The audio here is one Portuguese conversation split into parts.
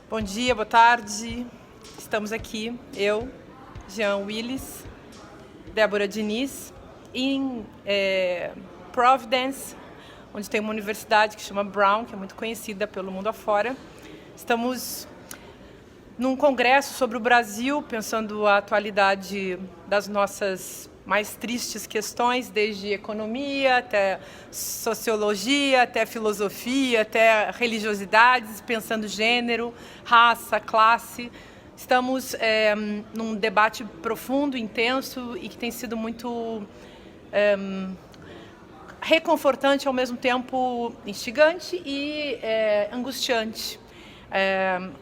Bom dia, boa tarde. Estamos aqui, eu, Jean Willis, Débora Diniz, em Providence, onde tem uma universidade que chama Brown, que é muito conhecida pelo mundo afora. Estamos num congresso sobre o Brasil, pensando a atualidade das nossas mais tristes questões, desde economia, até sociologia, até filosofia, até religiosidades, pensando gênero, raça, classe. Estamos num debate profundo, intenso e que tem sido muito reconfortante, ao mesmo tempo instigante e angustiante.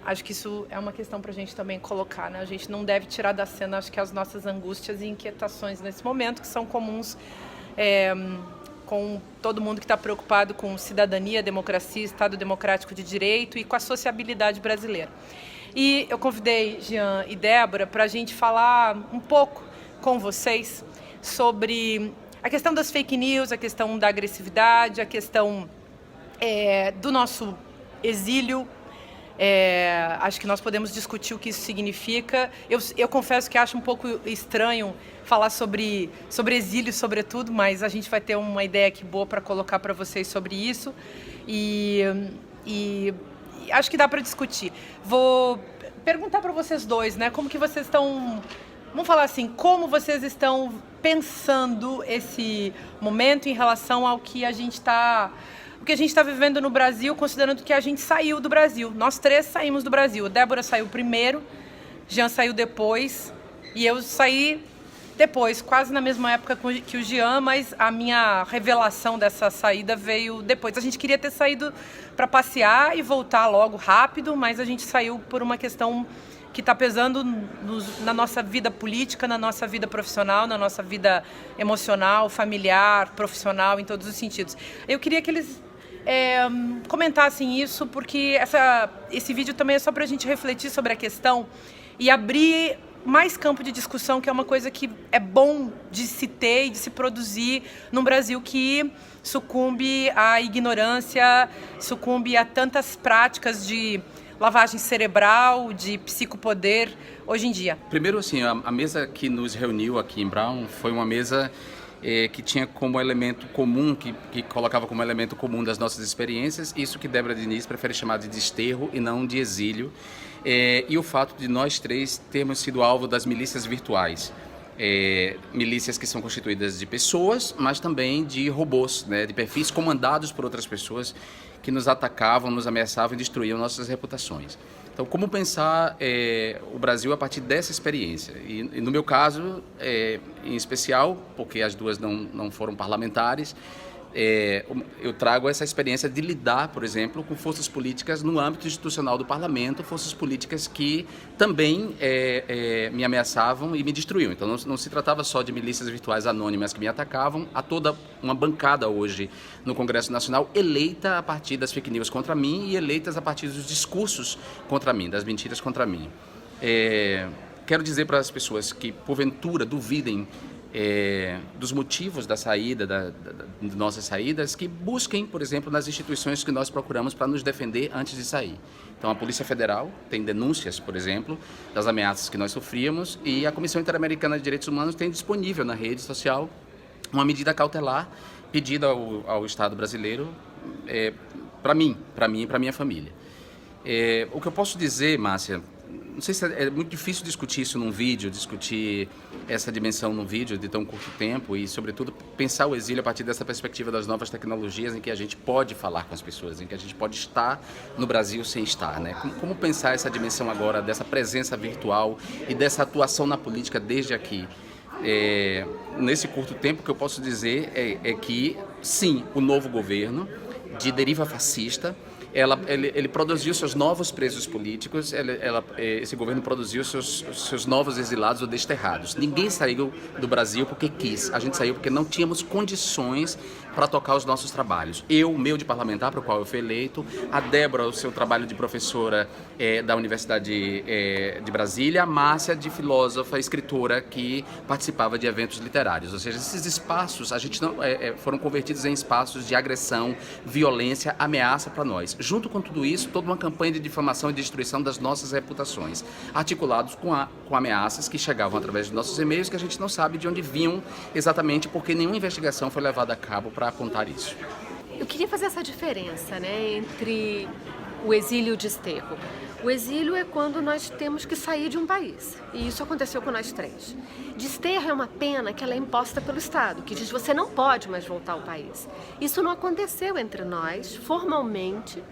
Acho que isso é uma questão para a gente também colocar, né? A gente não deve tirar da cena, acho que as nossas angústias e inquietações nesse momento, que são comuns com todo mundo que está preocupado com cidadania, democracia, Estado democrático de direito e com a sociabilidade brasileira. E eu convidei Jean e Débora para a gente falar um pouco com vocês sobre a questão das fake news, a questão da agressividade, a questão do nosso exílio. Acho que nós podemos discutir o que isso significa. Eu confesso que acho um pouco estranho falar sobre exílio, sobretudo, mas a gente vai ter uma ideia aqui boa para colocar para vocês sobre isso. E acho que dá para discutir. Vou perguntar para vocês dois, né? Como que vocês estão... Vamos falar assim, como vocês estão pensando esse momento em relação ao que a gente está... O que a gente está vivendo no Brasil, considerando que a gente saiu do Brasil. Nós três saímos do Brasil. A Débora saiu primeiro, Jean saiu depois e eu saí depois, quase na mesma época que o Jean, mas a minha revelação dessa saída veio depois. A gente queria ter saído para passear e voltar logo rápido, mas a gente saiu por uma questão que está pesando na nossa vida política, na nossa vida profissional, na nossa vida emocional, familiar, profissional, em todos os sentidos. Eu queria que eles comentassem isso, porque esse vídeo também é só para a gente refletir sobre a questão e abrir mais campo de discussão, que é uma coisa que é bom de se ter e de se produzir num Brasil que sucumbe à ignorância, sucumbe a tantas práticas de lavagem cerebral, de psicopoder hoje em dia. Primeiro, assim, a mesa que nos reuniu aqui em Brown foi uma mesa que tinha como elemento comum, que colocava como elemento comum das nossas experiências, isso que Débora Diniz prefere chamar de desterro e não de exílio, e o fato de nós três termos sido alvo das milícias virtuais. Milícias que são constituídas de pessoas, mas também de robôs, né, de perfis comandados por outras pessoas que nos atacavam, nos ameaçavam e destruíam nossas reputações. Então, como pensar o Brasil a partir dessa experiência? E no meu caso, em especial, porque as duas não foram parlamentares, eu trago essa experiência de lidar, por exemplo, com forças políticas no âmbito institucional do parlamento, forças políticas que também me ameaçavam e me destruíam. Então não se tratava só de milícias virtuais anônimas que me atacavam, há toda uma bancada hoje no Congresso Nacional eleita a partir das fake news contra mim e eleitas a partir dos discursos contra mim, das mentiras contra mim. Quero dizer para as pessoas que, porventura, duvidem dos motivos da saída, de nossas saídas, que busquem, por exemplo, nas instituições que nós procuramos para nos defender antes de sair. Então, a Polícia Federal tem denúncias, por exemplo, das ameaças que nós sofríamos, e a Comissão Interamericana de Direitos Humanos tem disponível na rede social uma medida cautelar pedida ao Estado brasileiro para mim e para minha família. O que eu posso dizer, Márcia, não sei se é muito difícil discutir isso num vídeo, discutir essa dimensão num vídeo de tão curto tempo e, sobretudo, pensar o exílio a partir dessa perspectiva das novas tecnologias em que a gente pode falar com as pessoas, em que a gente pode estar no Brasil sem estar, né? Como pensar essa dimensão agora dessa presença virtual e dessa atuação na política desde aqui? Nesse curto tempo, o que eu posso dizer é que, sim, o novo governo de deriva fascista, ele produziu seus novos presos políticos, esse governo produziu seus novos exilados ou desterrados. Ninguém saiu do Brasil porque quis, a gente saiu porque não tínhamos condições para tocar os nossos trabalhos. O meu de parlamentar, para o qual eu fui eleito, a Débora, o seu trabalho de professora da Universidade de Brasília, a Márcia, de filósofa, escritora, que participava de eventos literários. Ou seja, esses espaços, a gente não, foram convertidos em espaços de agressão, violência, ameaça para nós. junto com tudo isso, toda uma campanha de difamação e destruição das nossas reputações, articulados com ameaças que chegavam através de nossos e-mails, que a gente não sabe de onde vinham exatamente, porque nenhuma investigação foi levada a cabo para apontar isso. Eu queria fazer essa diferença, né, entre o exílio e o desterro. O exílio é quando nós temos que sair de um país, e isso aconteceu com nós três. Desterro é uma pena que ela é imposta pelo Estado, que diz que você não pode mais voltar ao país. Isso não aconteceu entre nós, formalmente,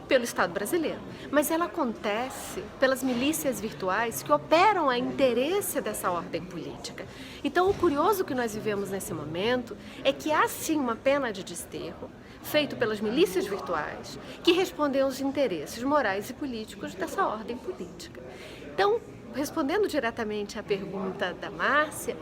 pelo Estado brasileiro, mas ela acontece pelas milícias virtuais que operam a interesse dessa ordem política. Então, o curioso que nós vivemos nesse momento é que há sim uma pena de desterro feito pelas milícias virtuais que respondem aos interesses morais e políticos dessa ordem política. Então, respondendo diretamente à pergunta da Márcia,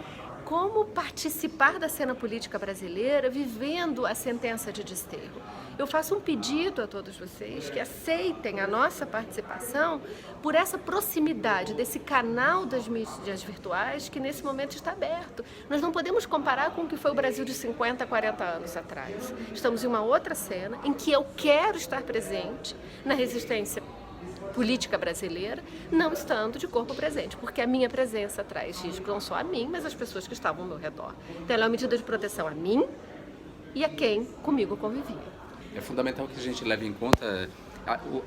como participar da cena política brasileira vivendo a sentença de desterro? Eu faço um pedido a todos vocês que aceitem a nossa participação por essa proximidade desse canal das mídias virtuais que nesse momento está aberto. Nós não podemos comparar com o que foi o Brasil de 50, 40 anos atrás. Estamos em uma outra cena em que eu quero estar presente na resistência política brasileira, não estando de corpo presente, porque a minha presença traz risco não só a mim, mas às pessoas que estavam ao meu redor. Então ela é uma medida de proteção a mim e a quem comigo convivia. É fundamental que a gente leve em conta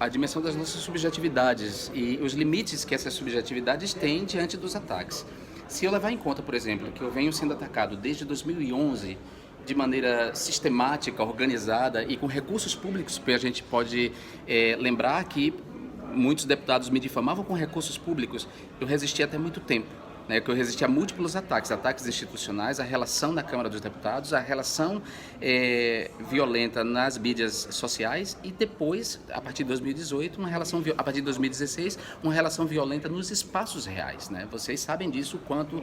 a dimensão das nossas subjetividades e os limites que essas subjetividades têm diante dos ataques. Se eu levar em conta, por exemplo, que eu venho sendo atacado desde 2011 de maneira sistemática, organizada e com recursos públicos, porque a gente pode lembrar que muitos deputados me difamavam com recursos públicos, eu resisti até muito tempo. Que eu resisti a múltiplos ataques institucionais, a relação na Câmara dos Deputados, a relação violenta nas mídias sociais e depois, a partir de 2018, a partir de 2016, uma relação violenta nos espaços reais. Vocês sabem disso, o quanto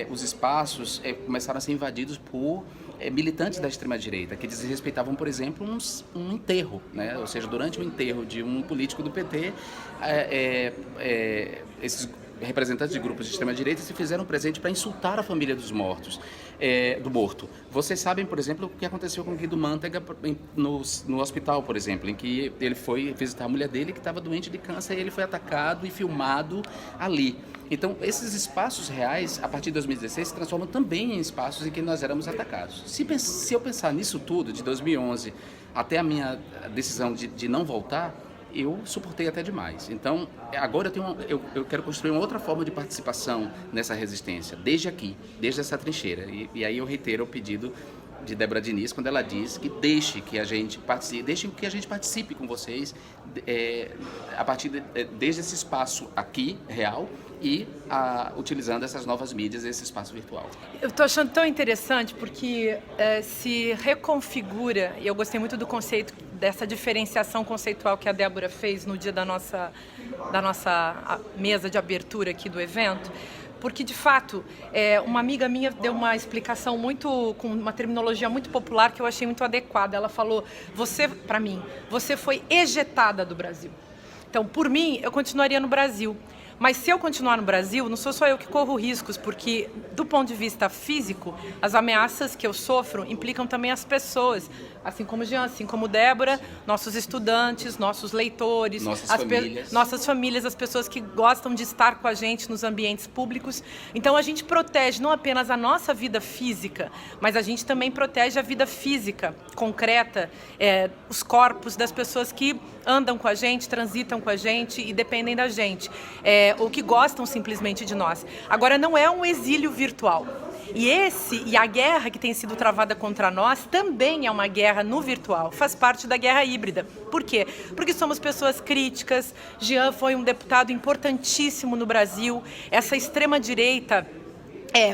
os espaços começaram a ser invadidos por militantes da extrema-direita, que desrespeitavam, por exemplo, um enterro, ou seja, durante o enterro de um político do PT, esses representantes de grupos de extrema-direita se fizeram presente para insultar a família dos mortos, do morto. Vocês sabem, por exemplo, o que aconteceu com o Guido Mantega no hospital, por exemplo, em que ele foi visitar a mulher dele que estava doente de câncer e ele foi atacado e filmado ali. Então, esses espaços reais, a partir de 2016, se transformam também em espaços em que nós éramos atacados. Se eu pensar nisso tudo, de 2011 até a minha decisão de não voltar, eu suportei até demais. Então, agora eu quero construir uma outra forma de participação nessa resistência, desde aqui, desde essa trincheira. E aí eu reitero o pedido de Débora Diniz, quando ela diz que deixem que a gente participe com vocês desde esse espaço aqui, real, e utilizando essas novas mídias, esse espaço virtual. Eu estou achando tão interessante porque se reconfigura, e eu gostei muito do conceito, dessa diferenciação conceitual que a Débora fez no dia da nossa mesa de abertura aqui do evento, porque, de fato, uma amiga minha deu uma explicação com uma terminologia muito popular que eu achei muito adequada. Ela falou, para mim, você foi ejetada do Brasil. Então, por mim, eu continuaria no Brasil. Mas se eu continuar no Brasil, não sou só eu que corro riscos, porque do ponto de vista físico, as ameaças que eu sofro implicam também as pessoas, assim como Jean, assim como Débora, nossos estudantes, nossos leitores, nossas famílias, as pessoas que gostam de estar com a gente nos ambientes públicos. Então a gente protege não apenas a nossa vida física, mas a gente também protege a vida física, concreta, os corpos das pessoas que andam com a gente, transitam com a gente e dependem da gente. Ou que gostam simplesmente de nós. Agora, não é um exílio virtual. E a guerra que tem sido travada contra nós também é uma guerra no virtual, faz parte da guerra híbrida. Por quê? Porque somos pessoas críticas. Jean foi um deputado importantíssimo no Brasil. Essa extrema-direita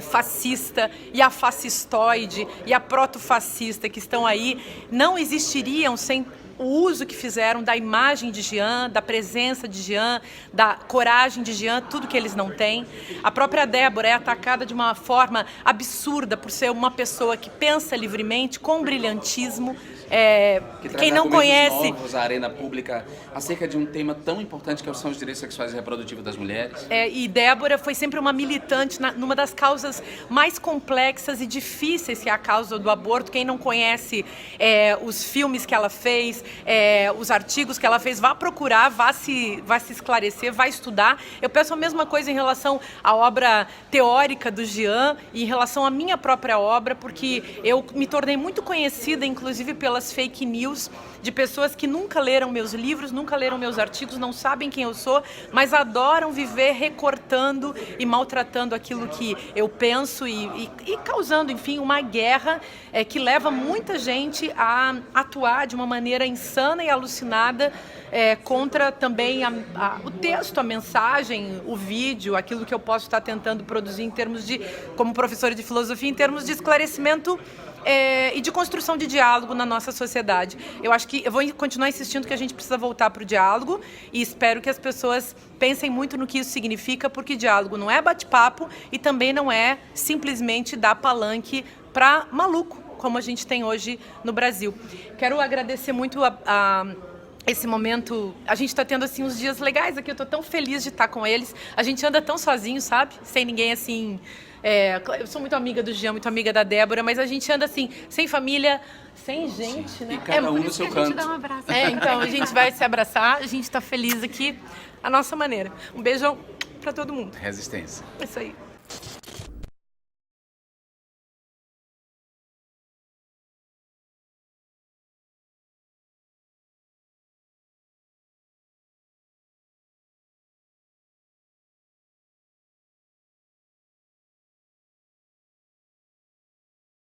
fascista e a fascistoide e a protofascista que estão aí não existiriam sem o uso que fizeram da imagem de Jean, da presença de Jean, da coragem de Jean, tudo que eles não têm. A própria Débora é atacada de uma forma absurda por ser uma pessoa que pensa livremente, com brilhantismo. Quem não conhece... novos à arena pública acerca de um tema tão importante que são os direitos sexuais e reprodutivos das mulheres. E Débora foi sempre uma militante numa das causas mais complexas e difíceis, que é a causa do aborto. Quem não conhece os filmes que ela fez, os artigos que ela fez, vá procurar, vá se esclarecer, vá estudar. Eu peço a mesma coisa em relação à obra teórica do Jean e em relação à minha própria obra, porque eu me tornei muito conhecida, inclusive pelas fake news, de pessoas que nunca leram meus livros, nunca leram meus artigos, não sabem quem eu sou, mas adoram viver recortando e maltratando aquilo que eu penso e causando, enfim, uma guerra que leva muita gente a atuar de uma maneira insana e alucinada contra também o texto, a mensagem, o vídeo, aquilo que eu posso estar tentando produzir em termos de, como professora de filosofia, em termos de esclarecimento e de construção de diálogo na nossa sociedade. Eu acho que eu vou continuar insistindo que a gente precisa voltar para o diálogo e espero que as pessoas pensem muito no que isso significa, porque diálogo não é bate-papo e também não é simplesmente dar palanque para maluco, como a gente tem hoje no Brasil. Quero agradecer muito esse momento. A gente está tendo assim uns dias legais aqui, eu estou tão feliz de estar com eles. A gente anda tão sozinho, sabe? Sem ninguém assim... eu sou muito amiga do Jean, muito amiga da Débora, mas a gente anda assim, sem família, sem gente, né? E cada um no seu canto. Dá um abraço. Então a gente vai se abraçar, a gente está feliz aqui, a nossa maneira. Um beijão para todo mundo. Resistência. É isso aí.